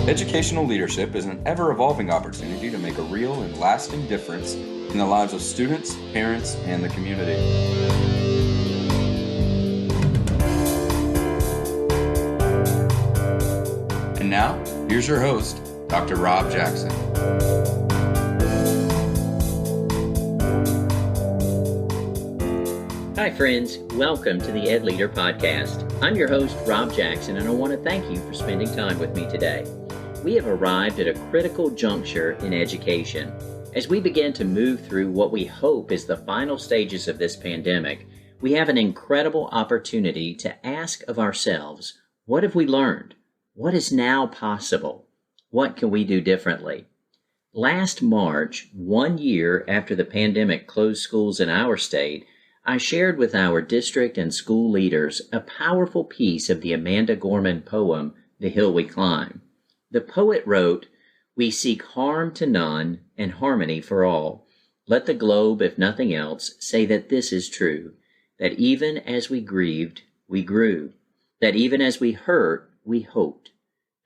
Educational leadership is an ever-evolving opportunity to make a real and lasting difference in the lives of students, parents, and the community. And now, here's your host, Dr. Rob Jackson. Hi friends, welcome to the EdLeader podcast. I'm your host, Rob Jackson, and I want to thank you for spending time with me today. We have arrived at a critical juncture in education. As we begin to move through what we hope is the final stages of this pandemic, we have an incredible opportunity to ask of ourselves, what have we learned? What is now possible? What can we do differently? Last March, 1 year after the pandemic closed schools in our state, I shared with our district and school leaders a powerful piece of the Amanda Gorman poem, The Hill We Climb. The poet wrote, "We seek harm to none and harmony for all. Let the globe, if nothing else, say that this is true, that even as we grieved, we grew, that even as we hurt, we hoped,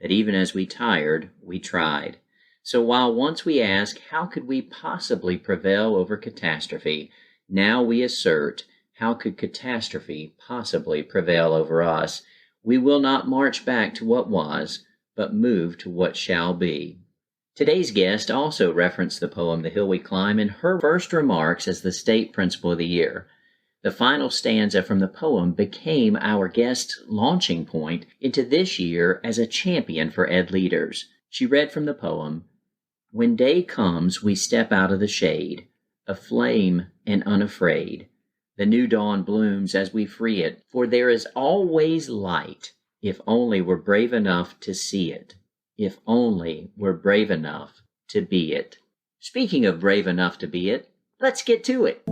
that even as we tired, we tried. So while once we ask, how could we possibly prevail over catastrophe, now we assert, how could catastrophe possibly prevail over us? We will not march back to what was, but move to what shall be." Today's guest also referenced the poem The Hill We Climb in her first remarks as the State Principal of the Year. The final stanza from the poem became our guest's launching point into this year as a champion for ed leaders. She read from the poem, "When day comes, we step out of the shade, aflame and unafraid. The new dawn blooms as we free it, for there is always light, if only we're brave enough to see it, if only we're brave enough to be it." Speaking of brave enough to be it, let's get to it.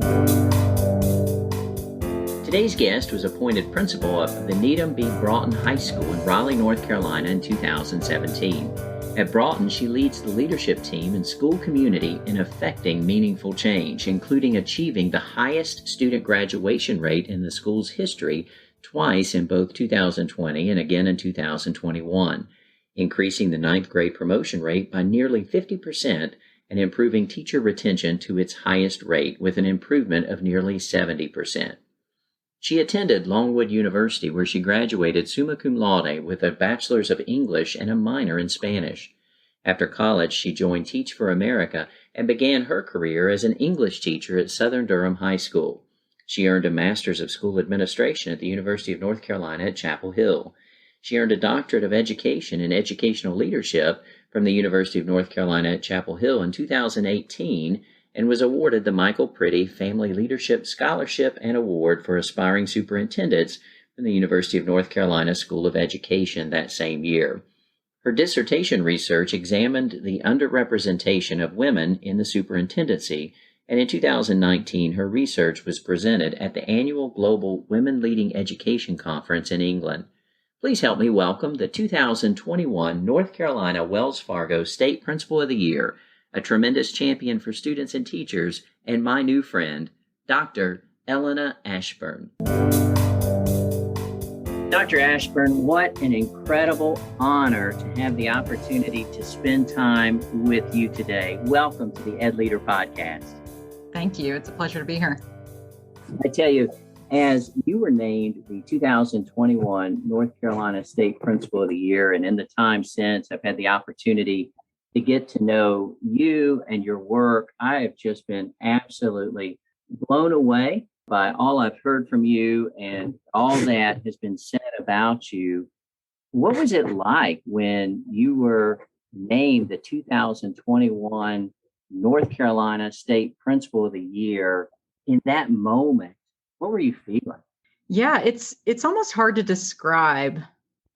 Today's guest was appointed principal of the Needham B Broughton High School in Raleigh, North Carolina in 2017. At Broughton, she leads the leadership team and school community in effecting meaningful change, including achieving the highest student graduation rate in the school's history twice in both 2020 and again in 2021, increasing the ninth grade promotion rate by nearly 50% and improving teacher retention to its highest rate with an improvement of nearly 70%. She attended Longwood University, where she graduated summa cum laude with a bachelor's of English and a minor in Spanish. After college, she joined Teach for America and began her career as an English teacher at Southern Durham High School. She earned a Master's of School Administration at the University of North Carolina at Chapel Hill. She earned a Doctorate of Education in Educational Leadership from the University of North Carolina at Chapel Hill in 2018 and was awarded the Michael Pretty Family Leadership Scholarship and Award for Aspiring Superintendents from the University of North Carolina School of Education that same year. Her dissertation research examined the underrepresentation of women in the superintendency, and in 2019, her research was presented at the annual Global Women Leading Education Conference in England. Please help me welcome the 2021 North Carolina Wells Fargo State Principal of the Year, a tremendous champion for students and teachers, and my new friend, Dr. Elena Ashburn. Dr. Ashburn, what an incredible honor to have the opportunity to spend time with you today. Welcome to the EdLeader podcast. Thank you. It's a pleasure to be here. I tell you, as you were named the 2021 North Carolina State Principal of the Year, and in the time since, I've had the opportunity to get to know you and your work. I have just been absolutely blown away by all I've heard from you and all that has been said about you. What was it like when you were named the 2021 North Carolina State Principal of the Year? In that moment, what were you feeling? Yeah, it's almost hard to describe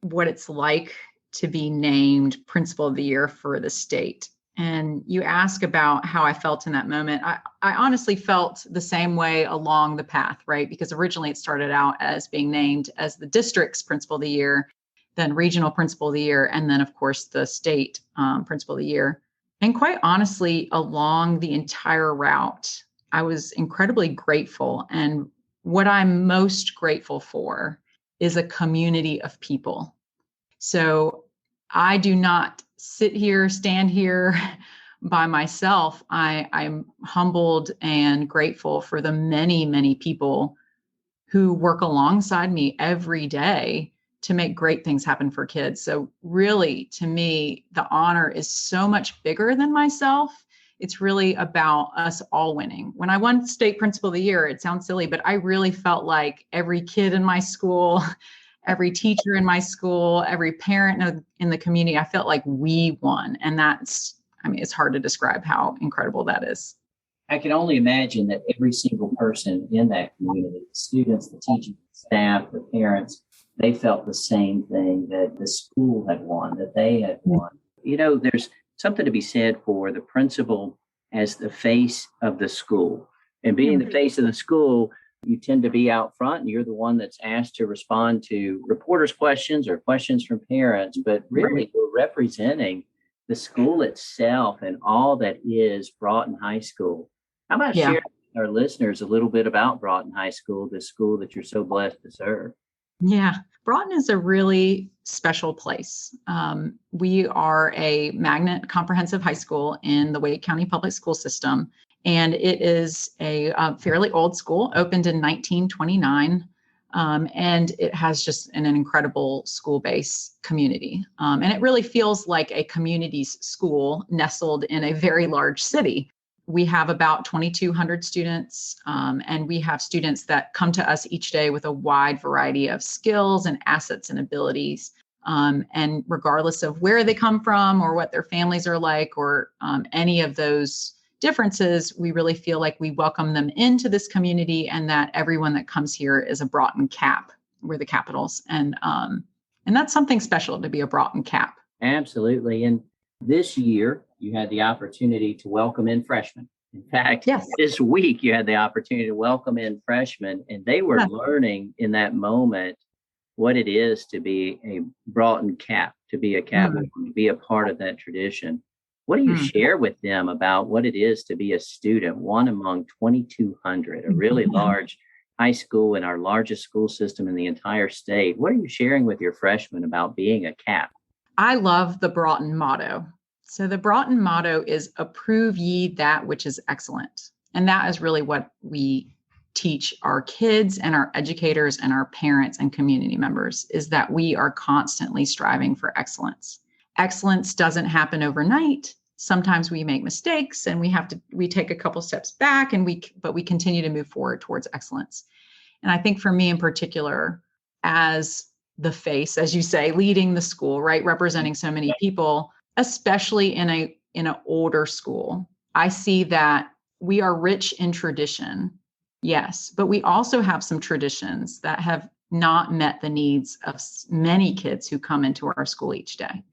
what it's like to be named Principal of the Year for the state. And you ask about how I felt in that moment. I honestly felt the same way along the path, right? Because originally it started out as being named as the district's Principal of the Year, then Regional Principal of the Year, and then, of course, the State Principal of the Year. And quite honestly, along the entire route, I was incredibly grateful. And what I'm most grateful for is a community of people. So I do not stand here by myself. I'm humbled and grateful for the many, many people who work alongside me every day to make great things happen for kids. So really, to me, the honor is so much bigger than myself. It's really about us all winning. When I won state principal of the year, it sounds silly, but I really felt like every kid in my school, every teacher in my school, every parent in the community, I felt like we won. And it's hard to describe how incredible that is. I can only imagine that every single person in that community, the students, the teachers, the staff, the parents, they felt the same thing, that the school had won, that they had won. There's something to be said for the principal as the face of the school. And being the face of the school, you tend to be out front and you're the one that's asked to respond to reporters' questions or questions from parents, but really you're representing the school itself and all that is Broughton High School. How about sharing with our listeners a little bit about Broughton High School, the school that you're so blessed to serve? Yeah, Broughton is a really special place. We are a magnet comprehensive high school in the Wake County Public School System, and it is a fairly old school, opened in 1929, and it has just an incredible school-based community. And it really feels like a community's school nestled in a very large city. We have about 2,200 students, and we have students that come to us each day with a wide variety of skills and assets and abilities. And regardless of where they come from or what their families are like or any of those differences, we really feel like we welcome them into this community and that everyone that comes here is a Broughton Cap. We're the Capitals. And that's something special to be a Broughton Cap. Absolutely. And this year, you had the opportunity to welcome in freshmen. In fact, This week you had the opportunity to welcome in freshmen, and they were learning in that moment what it is to be a Broughton Cap, to be a Capital, to be a part of that tradition. What do you share with them about what it is to be a student, one among 2,200, a really large high school in our largest school system in the entire state? What are you sharing with your freshmen about being a Cap? I love the Broughton motto. So the Broughton motto is approve ye that which is excellent. And that is really what we teach our kids and our educators and our parents and community members, is that we are constantly striving for excellence. Excellence doesn't happen overnight. Sometimes we make mistakes and we take a couple steps back but we continue to move forward towards excellence. And I think for me in particular, as the face, as you say, leading the school, right, representing so many people, especially in an older school, I see that we are rich in tradition, yes, but we also have some traditions that have not met the needs of many kids who come into our school each day.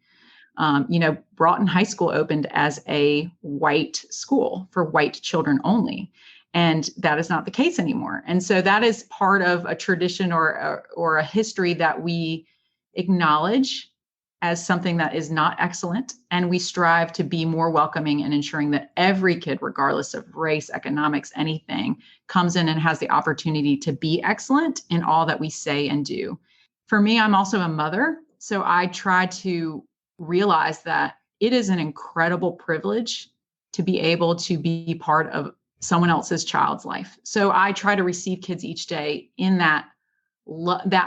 Broughton High School opened as a white school for white children only, and that is not the case anymore. And so that is part of a tradition or a history that we acknowledge as something that is not excellent. And we strive to be more welcoming and ensuring that every kid, regardless of race, economics, anything, comes in and has the opportunity to be excellent in all that we say and do. For me, I'm also a mother. So I try to realize that it is an incredible privilege to be able to be part of someone else's child's life. So I try to receive kids each day in that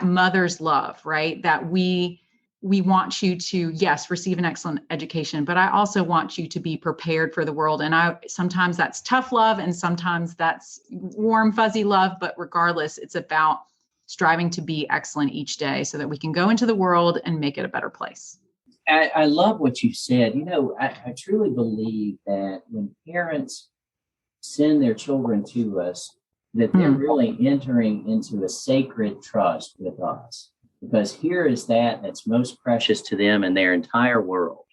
mother's love, right? That we want you to, yes, receive an excellent education, but I also want you to be prepared for the world. And sometimes that's tough love and sometimes that's warm, fuzzy love, but regardless, it's about striving to be excellent each day so that we can go into the world and make it a better place. I love what you said. I truly believe that when parents send their children to us, that they're really entering into a sacred trust with us, because here is that's most precious to them in their entire world.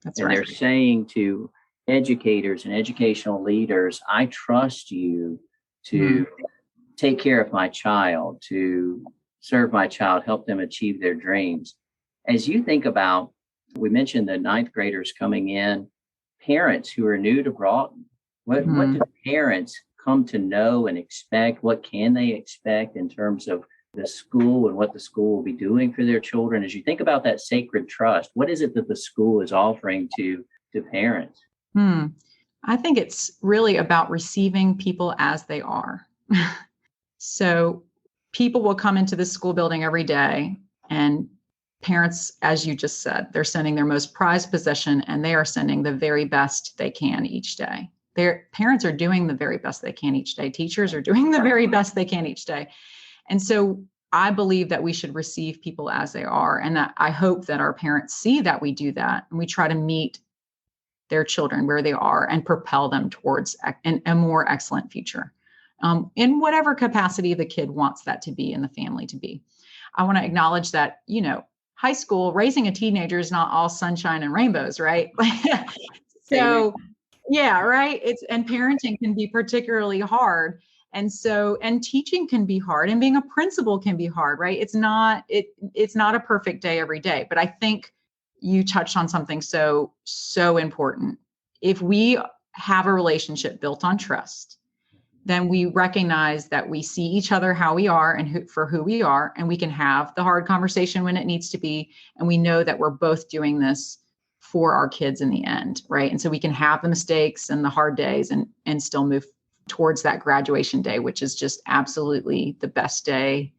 That's and right. They're saying to educators and educational leaders, I trust you to take care of my child, to serve my child, help them achieve their dreams. As you think about, we mentioned the ninth graders coming in, parents who are new to Broughton, what do parents come to know and expect? What can they expect in terms of the school and what the school will be doing for their children. As you think about that sacred trust, what is it that the school is offering to parents? I think it's really about receiving people as they are. So people will come into the school building every day, and parents, as you just said, they're sending their most prized possession, and they are sending the very best they can each day. Their parents are doing the very best they can each day. Teachers are doing the very best they can each day. And so I believe that we should receive people as they are, and that I hope that our parents see that we do that, and we try to meet their children where they are and propel them towards a more excellent future, in whatever capacity the kid wants that to be and the family to be. I want to acknowledge that, high school, raising a teenager is not all sunshine and rainbows, right? So, yeah, right. And parenting can be particularly hard. And teaching can be hard, and being a principal can be hard, right? It's not a perfect day every day, but I think you touched on something so important. If we have a relationship built on trust, then we recognize that we see each other how we are and for who we are, and we can have the hard conversation when it needs to be. And we know that we're both doing this for our kids in the end, right? And so we can have the mistakes and the hard days and still move towards that graduation day, which is just absolutely the best day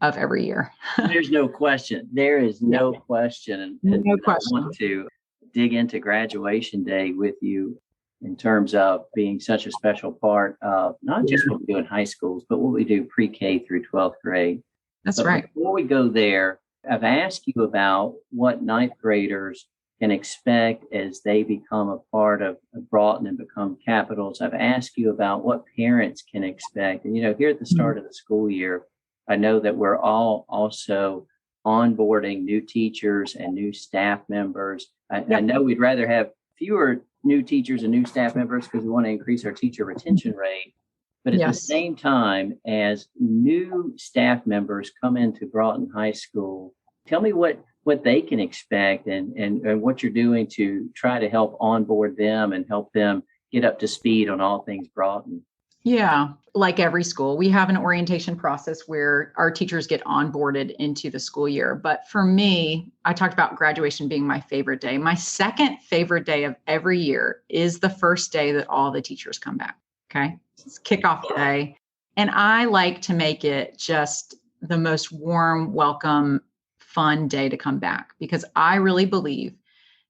of every year. There's no question. There is no question. And No question. I want to dig into graduation day with you in terms of being such a special part of not just what we do in high schools, but what we do pre-K through 12th grade. That's right. Before we go there, I've asked you about what ninth graders can expect as they become a part of Broughton and become capitals. I've asked you about what parents can expect. And, here at the start of the school year, I know that we're all also onboarding new teachers and new staff members. I know we'd rather have fewer new teachers and new staff members because we want to increase our teacher retention rate. But at the same time, as new staff members come into Broughton High School, tell me what they can expect and what you're doing to try to help onboard them and help them get up to speed on all things Broughton. Yeah, like every school, we have an orientation process where our teachers get onboarded into the school year. But for me, I talked about graduation being my favorite day. My second favorite day of every year is the first day that all the teachers come back. Okay, it's kickoff day. And I like to make it just the most warm, welcome, fun day to come back, because I really believe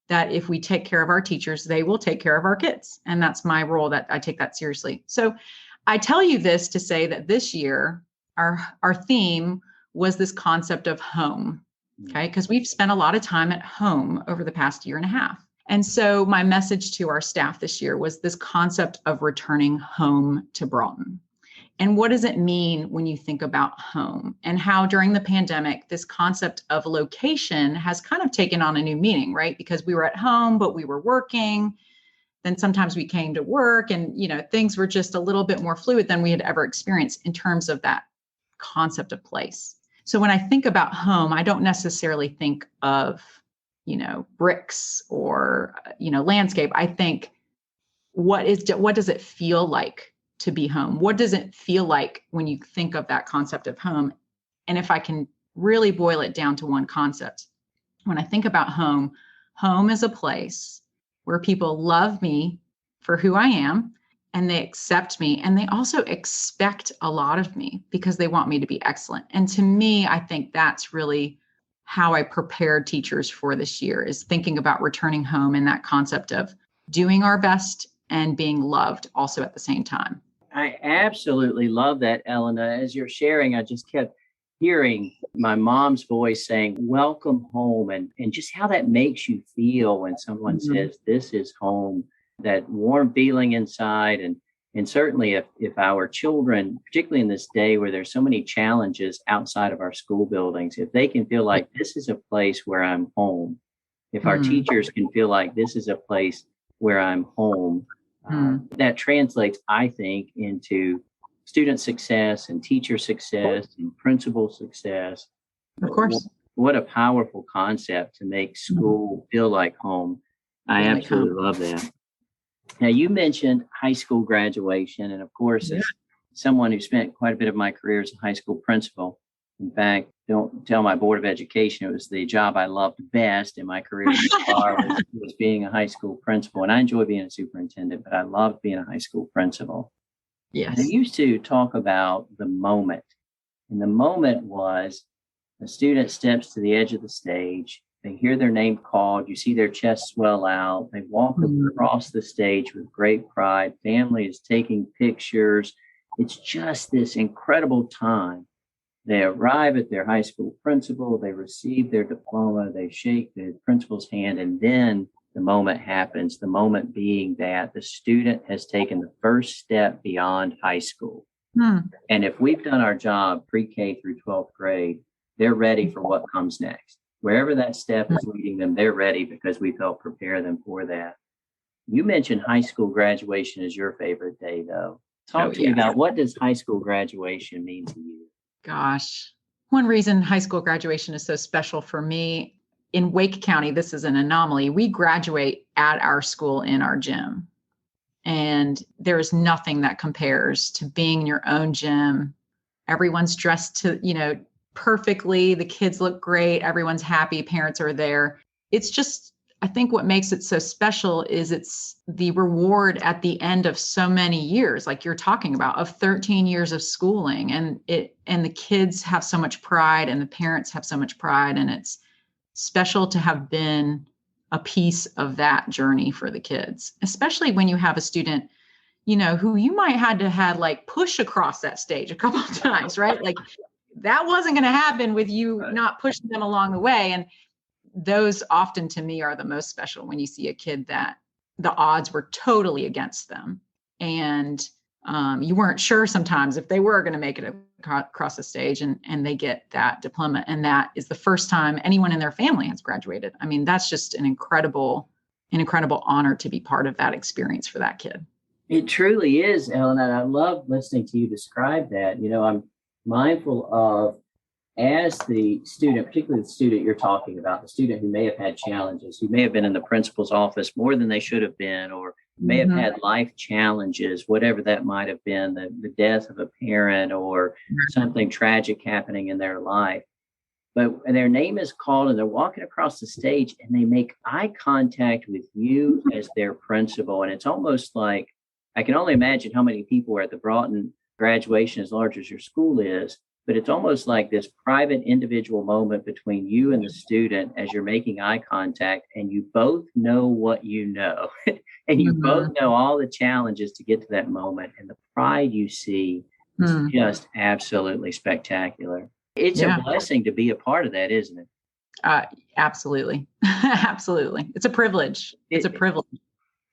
that if we take care of our teachers, they will take care of our kids. And that's my role, that I take that seriously. So I tell you this to say that this year, our theme was this concept of home, okay? Because we've spent a lot of time at home over the past year and a half. And so my message to our staff this year was this concept of returning home to Broughton. And what does it mean when you think about home, and how during the pandemic, this concept of location has kind of taken on a new meaning, right? Because we were at home, but we were working. Then sometimes we came to work, and, things were just a little bit more fluid than we had ever experienced in terms of that concept of place. So when I think about home, I don't necessarily think of, bricks or, landscape. I think, what does it feel like to be home? What does it feel like when you think of that concept of home? And if I can really boil it down to one concept, when I think about home, home is a place where people love me for who I am, and they accept me, and they also expect a lot of me because they want me to be excellent. And to me, I think that's really how I prepared teachers for this year, is thinking about returning home and that concept of doing our best and being loved also at the same time. I absolutely love that, Elena. As you're sharing, I just kept hearing my mom's voice saying, welcome home, and just how that makes you feel when someone says, this is home, that warm feeling inside. And certainly if our children, particularly in this day where there's so many challenges outside of our school buildings, if they can feel like this is a place where I'm home, if our teachers can feel like this is a place where I'm home, that translates, I think, into student success and teacher success and principal success. Of course. What a powerful concept to make school feel like home. I absolutely love that. Now, you mentioned high school graduation. And of course, as someone who spent quite a bit of my career as a high school principal, In fact, don't tell my Board of Education it was the job I loved best in my career so far was being a high school principal. And I enjoy being a superintendent, but I loved being a high school principal. Yes. And I used to talk about the moment. And the moment was a student steps to the edge of the stage. They hear their name called. You see their chest swell out. They walk across the stage with great pride. Family is taking pictures. It's just this incredible time. They arrive at their high school principal. They receive their diploma. They shake the principal's hand. And then the moment happens, the moment being that the student has taken the first step beyond high school. And if we've done our job pre-K through 12th grade, they're ready for what comes next. Wherever that step is leading them, they're ready because we've helped prepare them for that. You mentioned high school graduation is your favorite day, though. Talk to me about, what does high school graduation mean to you? Gosh, one reason high school graduation is so special for me, in Wake County, this is an anomaly. We graduate at our school in our gym. And there is nothing that compares to being in your own gym. Everyone's dressed to, perfectly. The kids look great. Everyone's happy. Parents are there. It's just, I think what makes it so special is it's the reward at the end of so many years, like you're talking about, of 13 years of schooling. And the kids have so much pride and the parents have so much pride. And it's special to have been a piece of that journey for the kids, especially when you have a student, who you might had to have like push across that stage a couple of times, right? Like that wasn't going to happen with you not pushing them along the way. And those often to me are the most special when you see a kid that the odds were totally against them. And you weren't sure sometimes if they were going to make it across the stage and they get that diploma. And that is the first time anyone in their family has graduated. I mean, that's just an incredible honor to be part of that experience for that kid. It truly is, Ellen. And I love listening to you describe that. I'm mindful of, as the student, particularly the student you're talking about, the student who may have had challenges, who may have been in the principal's office more than they should have been, or may have had life challenges, whatever that might have been, the death of a parent or something tragic happening in their life. But their name is called and they're walking across the stage and they make eye contact with you as their principal. And it's almost like, I can only imagine how many people were at the Broughton graduation, as large as your school is, but it's almost like this private individual moment between you and the student as you're making eye contact, and you both know what you know, and you both know all the challenges to get to that moment, and the pride you see is just absolutely spectacular. It's a blessing to be a part of that, isn't it? Absolutely. Absolutely. It's a privilege. It's a privilege.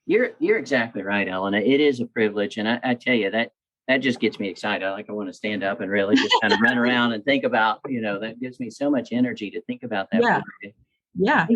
You're exactly right, Elena. It is a privilege. And I tell you, that just gets me excited. I want to stand up and really just kind of run around and think about, that gives me so much energy to think about that. Yeah.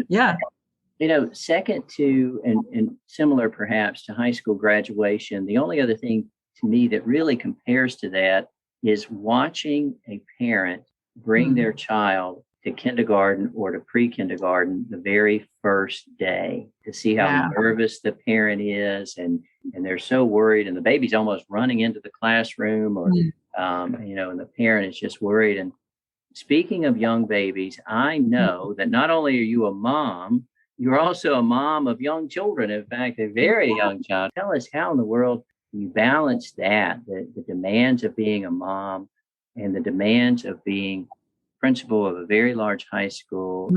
Second to, and similar perhaps to high school graduation, the only other thing to me that really compares to that is watching a parent bring their child to kindergarten or to pre-kindergarten the very first day, to see how nervous the parent is and they're so worried, and the baby's almost running into the classroom, or and the parent is just worried. And speaking of young babies, I know that not only are you a mom, you're also a mom of young children. In fact, a very young child. Tell us, how in the world do you balance that, the demands of being a mom and the demands of being principal of a very large high school,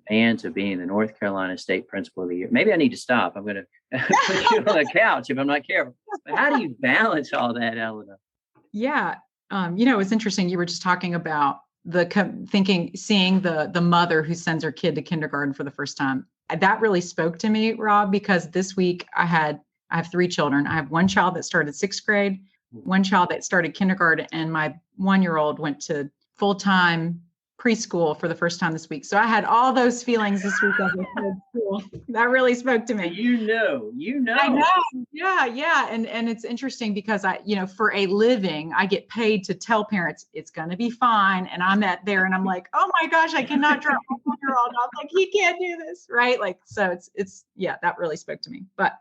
demands of being the North Carolina State Principal of the Year? Maybe I need to stop. I'm going to put you on the couch if I'm not careful. But how do you balance all that, Elena? Yeah. It's interesting. You were just talking about seeing the mother who sends her kid to kindergarten for the first time. That really spoke to me, Rob, because this week I have 3 children. I have one child that started 6th grade, one child that started kindergarten, and my 1-year-old went to full-time preschool for the first time this week. So I had all those feelings this week as I started school. That really spoke to me. You know. I know. Yeah. And it's interesting because for a living, I get paid to tell parents it's going to be fine. And I'm there and I'm like, oh my gosh, I cannot drop my 1-year-old off. Like, he can't do this. Right. Like, so it's that really spoke to me. But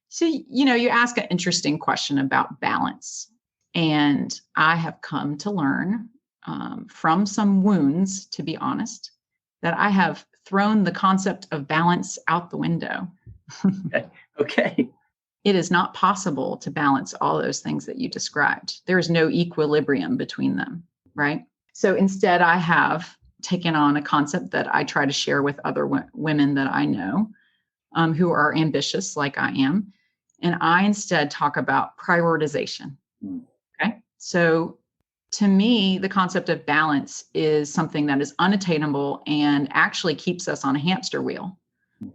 so, you ask an interesting question about balance, and I have come to learn from some wounds, to be honest, that I have thrown the concept of balance out the window. Okay. It is not possible to balance all those things that you described. There is no equilibrium between them, right? So instead, I have taken on a concept that I try to share with other women that I know who are ambitious like I am. And I instead talk about prioritization. Okay. So to me, the concept of balance is something that is unattainable and actually keeps us on a hamster wheel,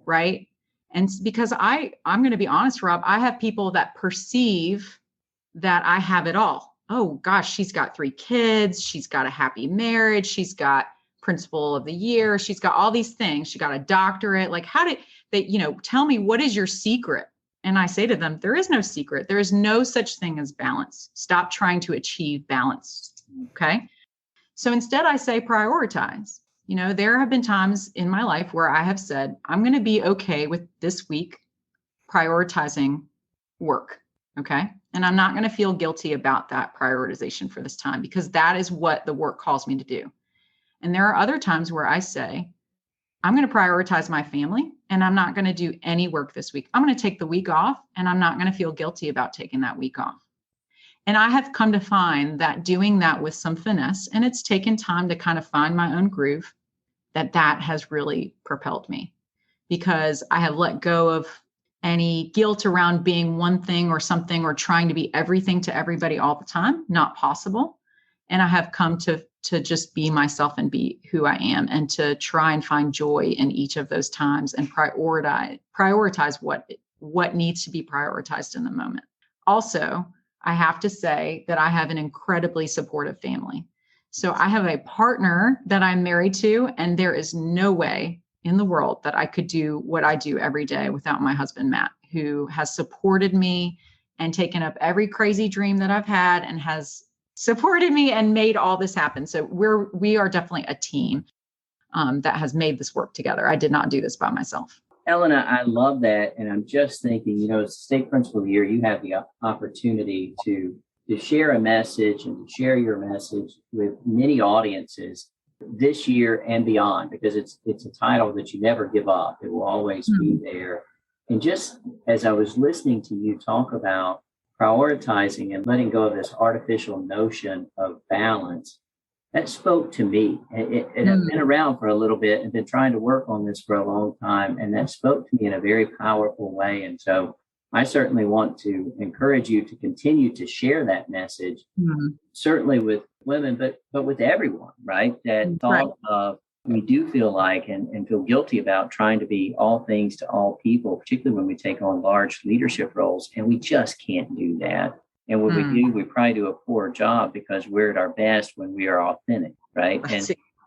right? And because I'm going to be honest, Rob, I have people that perceive that I have it all. Oh gosh, she's got 3 kids. She's got a happy marriage. She's got principal of the year. She's got all these things. She got a doctorate. Like, how did they, tell me, what is your secret? And I say to them, there is no secret. There is no such thing as balance. Stop trying to achieve balance. Okay. So instead I say prioritize. There have been times in my life where I have said, I'm going to be okay with this week prioritizing work. Okay. And I'm not going to feel guilty about that prioritization for this time, because that is what the work calls me to do. And there are other times where I say, I'm going to prioritize my family and I'm not going to do any work this week. I'm going to take the week off and I'm not going to feel guilty about taking that week off. And I have come to find that doing that with some finesse, and it's taken time to kind of find my own groove, that has really propelled me, because I have let go of any guilt around being one thing or something, or trying to be everything to everybody all the time. Not possible. And I have come to just be myself and be who I am, and to try and find joy in each of those times and prioritize what needs to be prioritized in the moment. Also, I have to say that I have an incredibly supportive family. So I have a partner that I'm married to, and there is no way in the world that I could do what I do every day without my husband, Matt, who has supported me and taken up every crazy dream that I've had and has supported me and made all this happen. So we are definitely a team that has made this work together. I did not do this by myself. Elena, I love that. And I'm just thinking, as state principal of the year, you have the opportunity to share a message and to share your message with many audiences this year and beyond, because it's a title that you never give up. It will always be there. And just as I was listening to you talk about prioritizing and letting go of this artificial notion of balance, that spoke to me. And I've been around for a little bit and been trying to work on this for a long time. And that spoke to me in a very powerful way. And so I certainly want to encourage you to continue to share that message, certainly with women, but with everyone, right? That thought of, we do feel like and feel guilty about trying to be all things to all people, particularly when we take on large leadership roles, and we just can't do that. And when we do, we probably do a poor job, because we're at our best when we are authentic, right?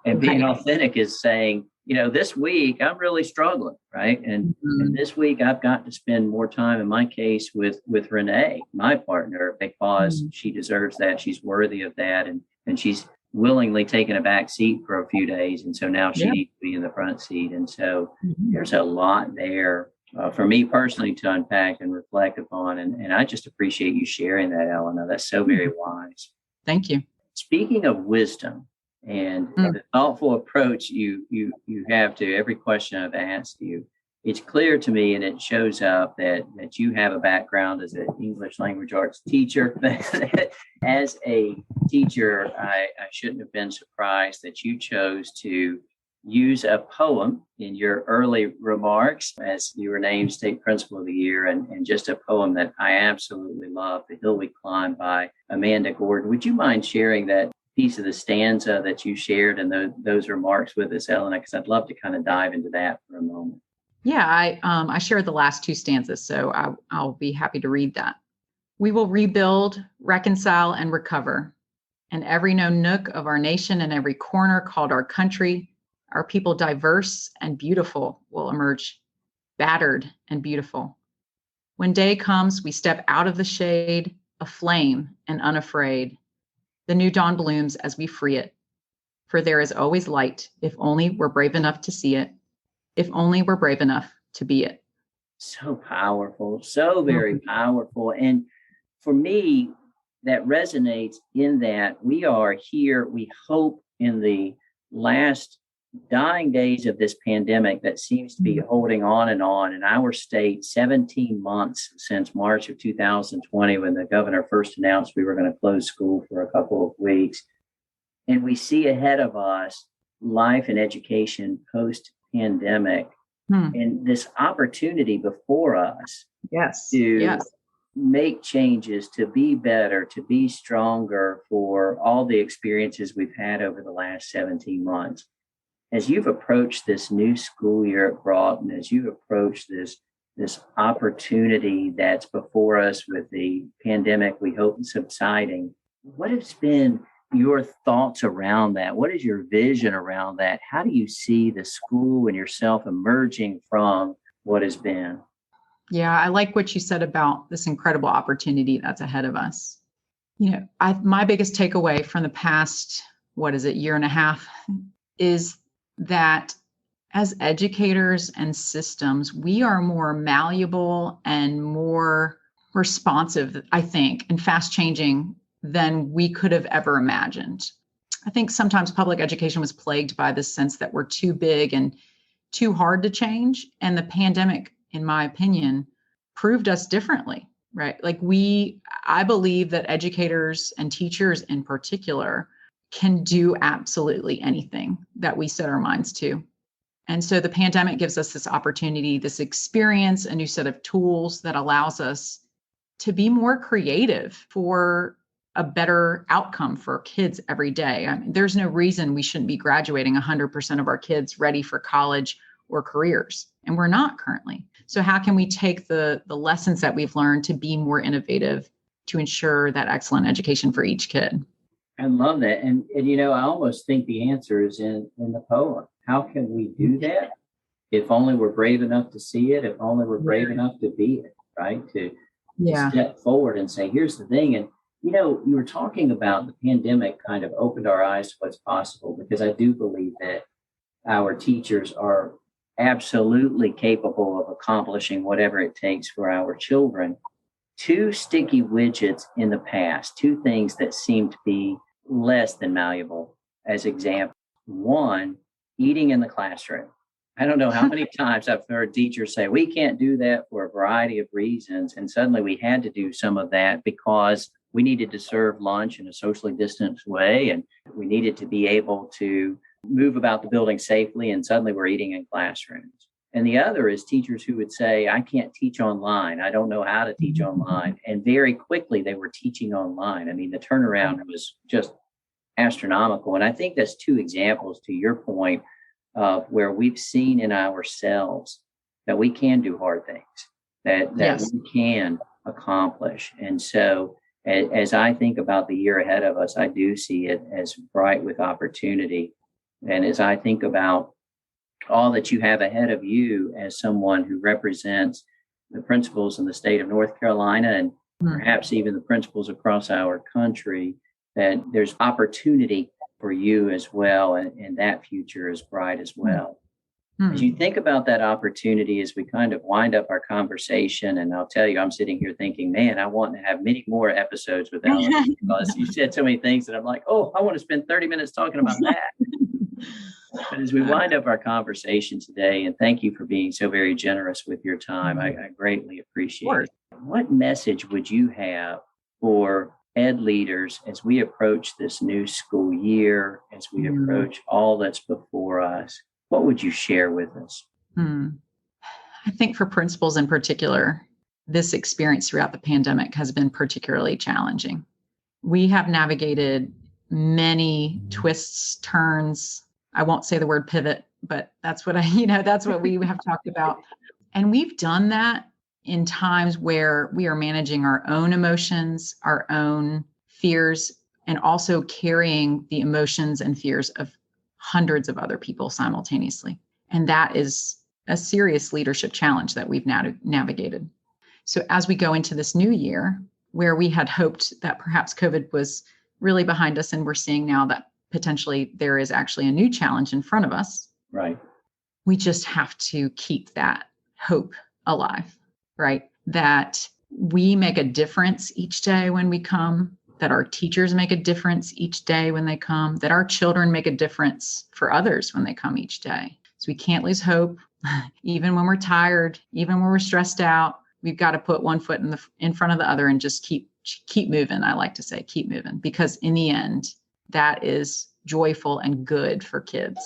And being authentic is saying, this week I'm really struggling, right? And this week I've got to spend more time, in my case, with Renee, my partner, because she deserves that. She's worthy of that. And she's willingly taken a back seat for a few days. And so now she needs to be in the front seat. And so there's a lot there for me personally to unpack and reflect upon. And I just appreciate you sharing that, Elena. That's so very wise. Thank you. Speaking of wisdom and the thoughtful approach you have to every question I've asked you, it's clear to me, and it shows up that you have a background as an English language arts teacher. As a teacher, I shouldn't have been surprised that you chose to use a poem in your early remarks as you were named State Principal of the Year, and just a poem that I absolutely love, The Hill We Climb by Amanda Gorman. Would you mind sharing that piece of the stanza that you shared and those remarks with us, Elena? Because I'd love to kind of dive into that for a moment. Yeah, I shared the last 2 stanzas, so I'll be happy to read that. We will rebuild, reconcile, and recover. And every known nook of our nation and every corner called our country, our people diverse and beautiful will emerge, battered and beautiful. When day comes, we step out of the shade, aflame and unafraid. The new dawn blooms as we free it. For there is always light, if only we're brave enough to see it, if only we're brave enough to be it. So powerful, so very powerful. And for me, that resonates in that we are here, we hope, in the last dying days of this pandemic that seems to be holding on and on. In our state, 17 months since March of 2020, when the governor first announced we were going to close school for a couple of weeks. And we see ahead of us life and education post-pandemic, and this opportunity before us to make changes, to be better, to be stronger for all the experiences we've had over the last 17 months. As you've approached this new school year at Broughton, as you've approached this opportunity that's before us with the pandemic, we hope, subsiding, what has been your thoughts around that? What is your vision around that? How do you see the school and yourself emerging from what has been? Yeah, I like what you said about this incredible opportunity that's ahead of us. You know, my biggest takeaway from the past, year and a half, is that as educators and systems, we are more malleable and more responsive, I think, and fast changing than we could have ever imagined. I think sometimes public education was plagued by this sense that we're too big and too hard to change. And the pandemic, in my opinion, proved us differently, right? Like I believe that educators and teachers in particular can do absolutely anything that we set our minds to. And so the pandemic gives us this opportunity, this experience, a new set of tools that allows us to be more creative for a better outcome for kids every day. I mean, there's no reason we shouldn't be graduating 100% of our kids ready for college or careers, and we're not currently. So how can we take the lessons that we've learned to be more innovative to ensure that excellent education for each kid? I love that. And you know, I almost think the answer is in the poem. How can we do that? If only we're brave enough to see it, if only we're brave enough to be it, right? To step forward and say, here's the thing. And, you know, you were talking about the pandemic kind of opened our eyes to what's possible, because I do believe that our teachers are absolutely capable of accomplishing whatever it takes for our children. Two sticky widgets in the past, two things that seem to be less than malleable as examples. One, eating in the classroom. I don't know how many times I've heard teachers say, we can't do that for a variety of reasons. And suddenly we had to do some of that because we needed to serve lunch in a socially distanced way. And we needed to be able to move about the building safely. And suddenly we're eating in classrooms. And the other is teachers who would say, I can't teach online. I don't know how to teach online. And very quickly they were teaching online. I mean, the turnaround was just astronomical. And I think that's two examples, to your point, of where we've seen in ourselves that we can do hard things, that we can accomplish. And so as I think about the year ahead of us, I do see it as bright with opportunity. And as I think about all that you have ahead of you as someone who represents the principals in the state of North Carolina and perhaps even the principals across our country, that there's opportunity for you as well. And that future is bright as well. As you think about that opportunity, as we kind of wind up our conversation, and I'll tell you, I'm sitting here thinking, man, I want to have many more episodes with Ellen, because you said so many things that I'm like, oh, I want to spend 30 minutes talking about that. But as we wind up our conversation today, and thank you for being so very generous with your time, I greatly appreciate it. What message would you have for ed leaders as we approach this new school year, as we approach all that's before us? What would you share with us? I think for principals in particular, this experience throughout the pandemic has been particularly challenging. We have navigated many twists, turns. I won't say the word pivot, but that's what that's what we have talked about. And we've done that in times where we are managing our own emotions, our own fears, and also carrying the emotions and fears of hundreds of other people simultaneously. And that is a serious leadership challenge that we've now navigated. So as we go into this new year, where we had hoped that perhaps COVID was really behind us, and we're seeing now that potentially there is actually a new challenge in front of us. Right. We just have to keep that hope alive, right? That we make a difference each day when we come that our teachers make a difference each day when they come, that our children make a difference for others when they come each day. So we can't lose hope, even when we're tired, even when we're stressed out. We've got to put one foot in front of the other and just keep moving. I like to say keep moving, because in the end, that is joyful and good for kids.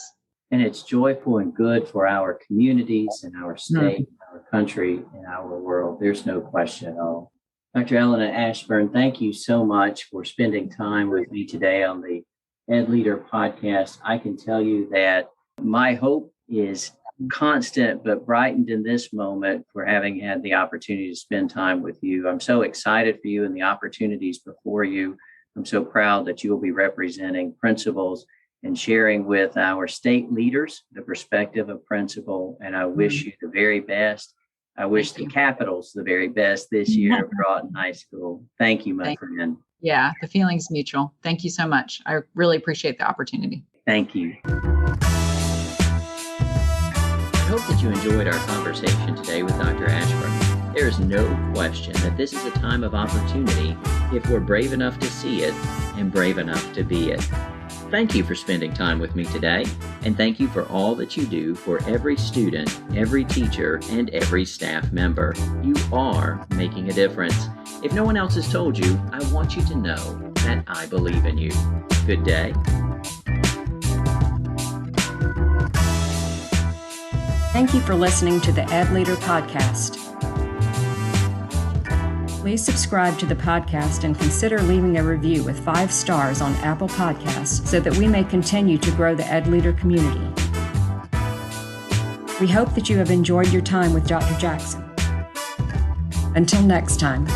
And it's joyful and good for our communities and our state, our country, and our world. There's no question at all. Dr. Elena Ashburn, thank you so much for spending time with me today on the EdLeader podcast. I can tell you that my hope is constant but brightened in this moment for having had the opportunity to spend time with you. I'm so excited for you and the opportunities before you. I'm so proud that you will be representing principals and sharing with our state leaders the perspective of principal. And I wish you the very best. I wish the Capitals the very best this year at Broughton High School. Thank you, my friend. Yeah, the feeling's mutual. Thank you so much. I really appreciate the opportunity. Thank you. I hope that you enjoyed our conversation today with Dr. Ashburn. There is no question that this is a time of opportunity if we're brave enough to see it and brave enough to be it. Thank you for spending time with me today, and thank you for all that you do for every student, every teacher, and every staff member. You are making a difference. If no one else has told you, I want you to know that I believe in you. Good day. Thank you for listening to the EdLeader podcast. Please subscribe to the podcast and consider leaving a review with 5 stars on Apple Podcasts so that we may continue to grow the EdLeader community. We hope that you have enjoyed your time with Dr. Jackson. Until next time.